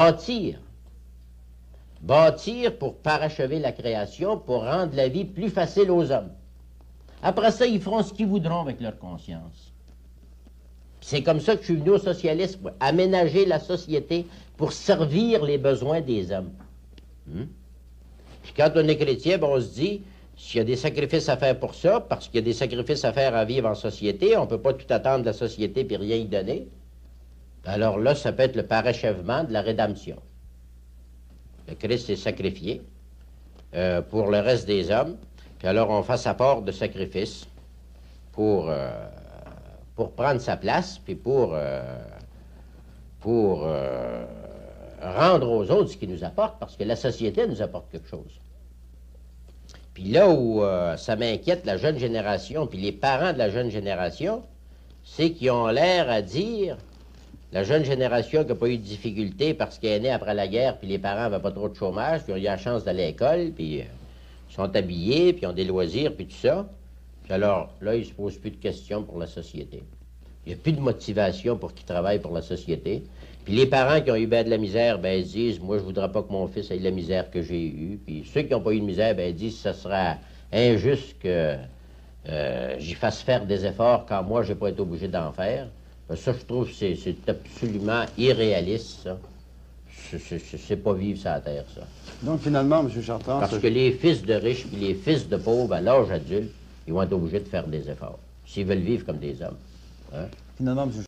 bâtir. Bâtir pour parachever la création, pour rendre la vie plus facile aux hommes. Après ça, ils feront ce qu'ils voudront avec leur conscience. C'est comme ça que je suis venu au socialisme, aménager la société pour servir les besoins des hommes. Puis quand on est chrétien, ben on se dit, s'il y a des sacrifices à faire pour ça, parce qu'il y a des sacrifices à faire à vivre en société, on ne peut pas tout attendre de la société puis rien y donner. Alors là, ça peut être le parachèvement de la rédemption. Le Christ s'est sacrifié pour le reste des hommes, puis alors on fait sa part de sacrifice pour prendre sa place, puis pour rendre aux autres ce qu'ils nous apportent, parce que la société nous apporte quelque chose. Puis là où ça m'inquiète, la jeune génération, puis les parents de la jeune génération, c'est qu'ils ont l'air à dire, la jeune génération qui n'a pas eu de difficultés parce qu'elle est née après la guerre, puis les parents n'avaient pas trop de chômage, puis ils ont eu la chance d'aller à l'école, puis ils sont habillés, puis ils ont des loisirs, puis tout ça. Puis alors, là, ils ne se posent plus de questions pour la société. Il n'y a plus de motivation pour qu'ils travaillent pour la société. Puis les parents qui ont eu bien de la misère, ben ils disent, moi, je ne voudrais pas que mon fils ait la misère que j'ai eue. Puis ceux qui n'ont pas eu de misère, ben ils disent, ça sera injuste que j'y fasse faire des efforts quand moi, je n'ai pas été obligé d'en faire. Ben, ça, je trouve que c'est absolument irréaliste, ça. C'est pas vivre sur la terre, ça. Donc, finalement, M. Chartrand... Parce que les fils de riches et les fils de pauvres, à l'âge adulte, ils vont être obligés de faire des efforts, s'ils veulent vivre comme des hommes. Hein? Finalement, M.